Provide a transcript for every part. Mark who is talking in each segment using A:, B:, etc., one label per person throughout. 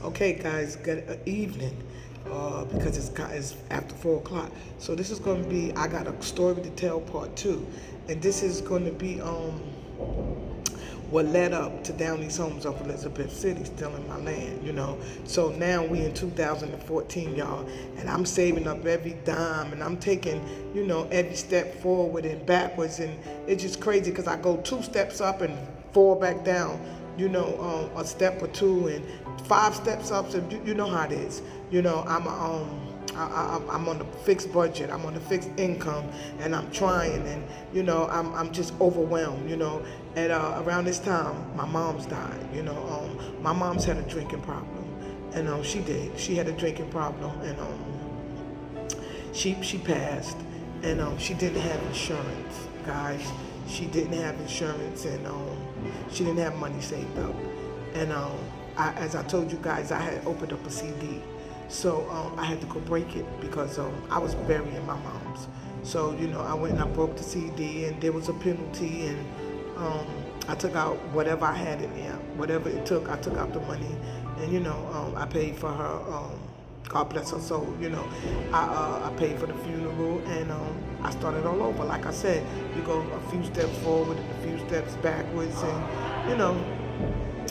A: Okay, guys, good evening. Because it's after 4 o'clock. So this is going to be I got a story to tell part two, and this is going to be what led up to Downey's Homes of Elizabeth City stealing my land. So now we in 2014, y'all, and I'm saving up every dime, and I'm taking every step forward and backwards, and it's just crazy because I go 2 steps up and fall back down. A step or two and 5 steps up. So you know how it is. I'm on a fixed budget. I'm on a fixed income, and I'm trying, and I'm just overwhelmed. At around this time, my mom's died. My mom's had a drinking problem, and she did. She had a drinking problem, and she passed, and she didn't have insurance, guys. She didn't have insurance, and she didn't have money saved up. And as I told you guys, I had opened up a CD. So I had to go break it because I was burying my mom's. So, I went and I broke the CD, and there was a penalty, and I took out whatever I had in there. Whatever it took, I took out the money, and, I paid for her. God bless her soul. I paid for the funeral, and I started all over. Like I said, you go a few steps forward and a few steps backwards, and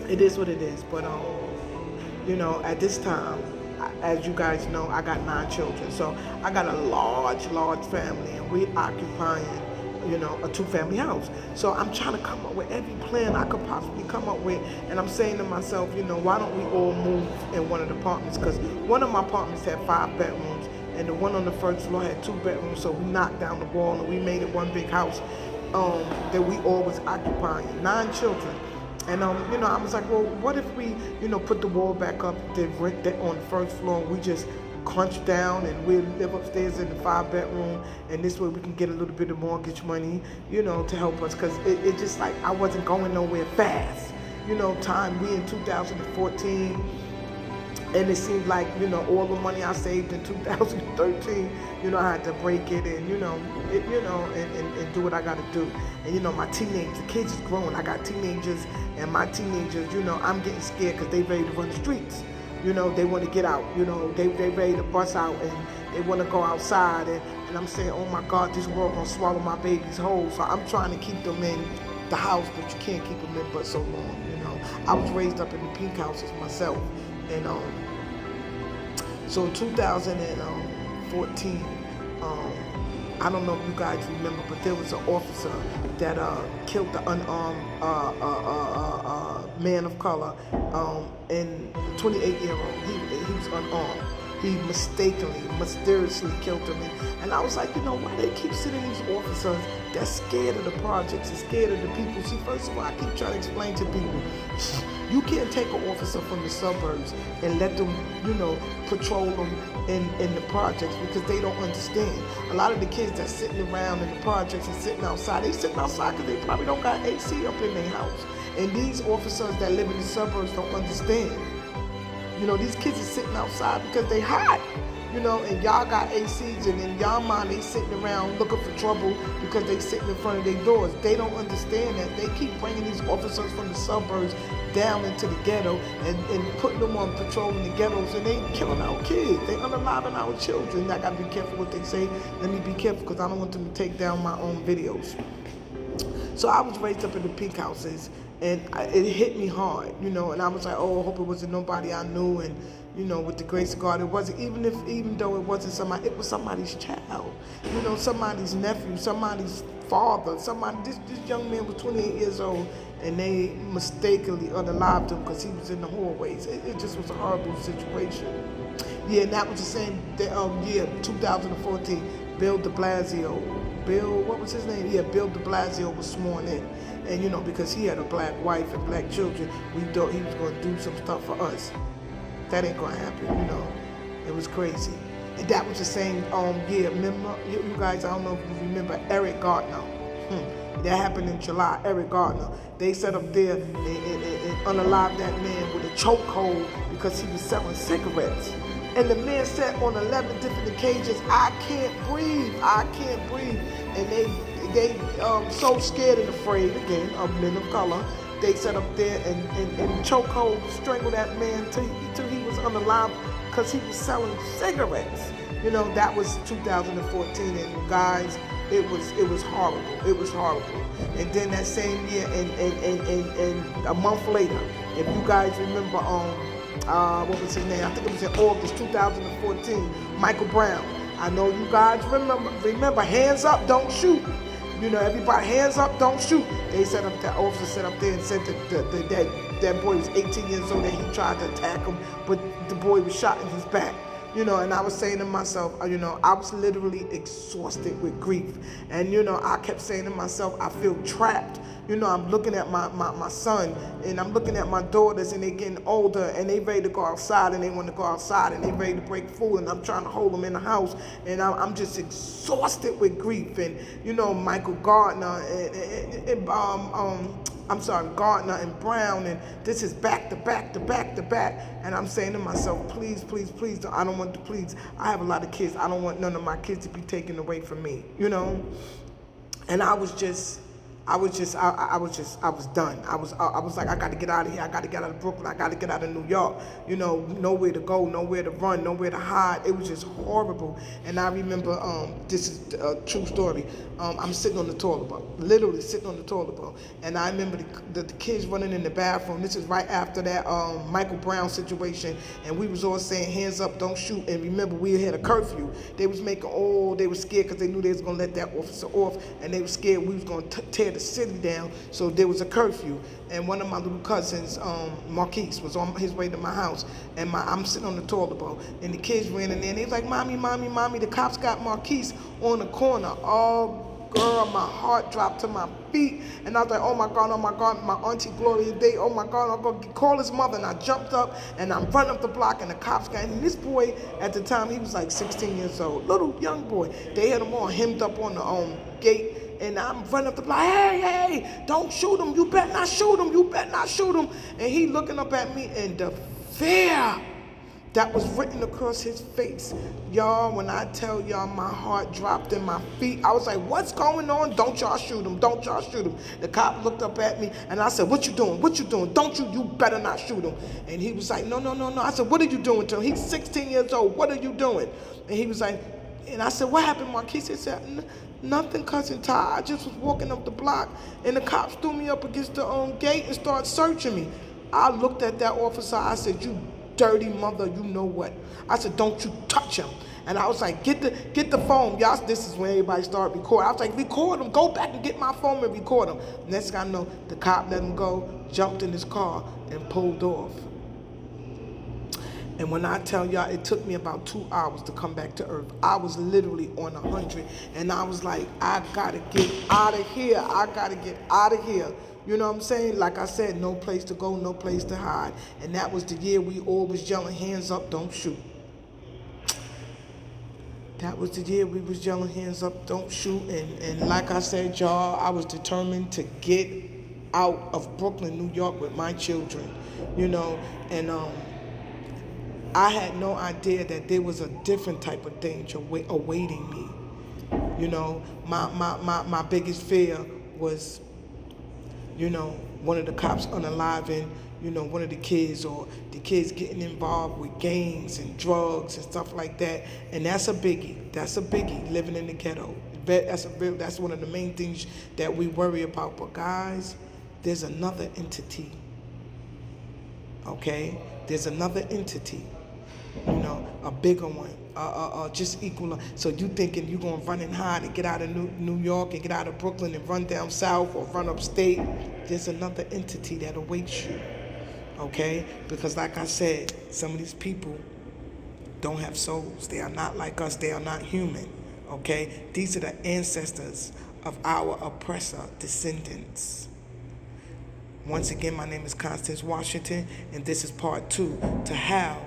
A: it is what it is. But at this time, as you guys know, I got 9 children, so I got a large family, and we occupying a 2-family house. So I'm trying to come up with every plan I could possibly come up with, and I'm saying to myself, why don't we all move in one of the apartments? Because one of my apartments had 5 bedrooms, and the one on the first floor had 2 bedrooms. So we knocked down the wall, and we made it one big house that we all was occupying. 9 children. And I was like, well, what if we, put the wall back up, then rent that on the first floor, and we just crunch down, and we live upstairs in the 5-bedroom, and this way we can get a little bit of mortgage money, to help us, because it just like I wasn't going nowhere fast. We in 2014, and it seemed like, all the money I saved in 2013, I had to break it, and, and do what I got to do. And, my the kids is growing. I got teenagers, and my teenagers, I'm getting scared because they ready to run the streets. They want to get out. They ready to bust out, and they want to go outside. And I'm saying, oh my God, this world gonna swallow my babies whole. So I'm trying to keep them in the house, but you can't keep them in but so long. I was raised up in the pink houses myself, and so in 2014, I don't know if you guys remember, but there was an officer that killed the unarmed man of color, and 28-year-old. He was unarmed. He mysteriously killed him. And I was like, why they keep sending these officers that's scared of the projects and scared of the people? See, first of all, I keep trying to explain to people, you can't take an officer from the suburbs and let them, patrol them in the projects, because they don't understand. A lot of the kids that's sitting around in the projects and sitting outside, they sitting outside because they probably don't got AC up in their house. And these officers that live in the suburbs don't understand. These kids are sitting outside because they hot, and y'all got ACs, and in y'all mind they sitting around looking for trouble because they sitting in front of their doors. They don't understand that they keep bringing these officers from the suburbs down into the ghetto and putting them on patrol in the ghettos, and they killing our kids. They unaliving our children. I gotta be careful what they say. Let me be careful because I don't want them to take down my own videos. So I was raised up in the pink houses, and it hit me hard, and I was like, oh, I hope it wasn't nobody I knew, and, with the grace of God, it wasn't, even though it wasn't somebody, it was somebody's child, somebody's nephew, somebody's father, this young man was 28 years old, and they mistakenly unalived him because he was in the hallways. It just was a horrible situation. Yeah, and that was the same year, 2014, Bill de Blasio. What was his name? Yeah, Bill de Blasio was sworn in. And, because he had a black wife and black children, we thought he was going to do some stuff for us. That ain't going to happen, It was crazy. And that was the same year. Remember, you guys, I don't know if you remember Eric Gardner. That happened in July, Eric Gardner. They set up there and unalived that man with a chokehold because he was selling cigarettes. And the man said on 11 different occasions, I can't breathe. And they so scared and afraid, again, of men of color, They sat up there and chokehold, strangled that man till he was unalive because he was selling cigarettes. You know, that was 2014, and guys, it was horrible. It was horrible. And then that same year, and a month later, if you guys remember, what was his name? I think it was in August 2014. Michael Brown. I know you guys remember. Hands up, don't shoot. You know, everybody, hands up, don't shoot. They set up, that officer set up there and said that boy was 18 years old and he tried to attack him, but the boy was shot in his back. You know, and I was saying to myself, you know, I was literally exhausted with grief. And, you know, I kept saying to myself, I feel trapped. You know, I'm looking at my son, and I'm looking at my daughters, and they're getting older, and they ready to go outside, and they want to go outside, and they ready to break food, and I'm trying to hold them in the house, and I'm just exhausted with grief. And, you know, Michael Gardner, Gardner and Brown, and this is back to back to back to back. And I'm saying to myself, please, please, please, I don't want to, please, I have a lot of kids. I don't want none of my kids to be taken away from me, you know? And I was done. I was like, I got to get out of here. I got to get out of Brooklyn. I got to get out of New York. You know, nowhere to go, nowhere to run, nowhere to hide. It was just horrible. And I remember, this is a true story. I'm sitting on the toilet bowl, literally sitting on the toilet bowl. And I remember the kids running in the bathroom. This is right after that Michael Brown situation. And we was all saying, hands up, don't shoot. And remember, we had a curfew. They was they were scared because they knew they was going to let that officer off. And they were scared we was going to tear the city down. So there was a curfew. And one of my little cousins, Marquise, was on his way to my house. And I'm sitting on the toilet bowl. And the kids ran in there. And they was like, mommy, mommy, mommy. The cops got Marquise on the corner. Oh, girl, my heart dropped to my feet. And I was like, oh my God, my auntie Gloria Day, oh my God, I'm going to call his mother. And I jumped up and I'm running up the block, and the cops got in. And this boy, at the time, he was like 16 years old, little young boy. They had him all hemmed up on the gate. And I'm running up the block, hey, don't shoot him. You better not shoot him. You better not shoot him. And he looking up at me, and the fear that was written across his face. Y'all, when I tell y'all, my heart dropped in my feet. I was like, what's going on? Don't y'all shoot him. Don't y'all shoot him. The cop looked up at me, and I said, what you doing? What you doing? You better not shoot him. And he was like, no. I said, what are you doing to him? He's 16 years old. What are you doing? And he was like, and I said, what happened, Marquise? He said, nothing, Cousin Ty. I just was walking up the block, and the cops threw me up against the gate and started searching me. I looked at that officer. I said, you dirty mother, you know what? I said, don't you touch him. And I was like, get the phone. Y'all, this is when everybody started recording. I was like, record him. Go back and get my phone and record him. Next thing I know, the cop let him go, jumped in his car, and pulled off. And when I tell y'all, it took me about 2 hours to come back to earth. I was literally on 100. And I was like, I got to get out of here. I got to get out of here. You know what I'm saying? Like I said, no place to go, no place to hide. And that was the year we all was yelling, hands up, don't shoot. That was the year we was yelling, hands up, don't shoot. And like I said, y'all, I was determined to get out of Brooklyn, New York with my children, you know. And I had no idea that there was a different type of danger awaiting me. You know, my biggest fear was, you know, one of the cops unaliving, you know, one of the kids, or the kids getting involved with gangs and drugs and stuff like that. And that's a biggie. That's a biggie, living in the ghetto. That's one of the main things that we worry about. But guys, there's another entity, okay? There's another entity, you know, a bigger one. Just equal. So you thinking you gonna run and hide and get out of New York and get out of Brooklyn and run down south or run upstate? There's another entity that awaits you, okay? Because like I said, some of these people don't have souls. They are not like us. They are not human, okay? These are the ancestors of our oppressor descendants. Once again, my name is Constance Washington, and this is part 2 to how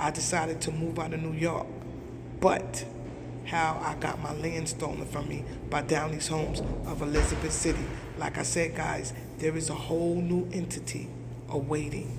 A: I decided to move out of New York, but how I got my land stolen from me by Downey's Homes of Elizabeth City. Like I said, guys, there is a whole new entity awaiting.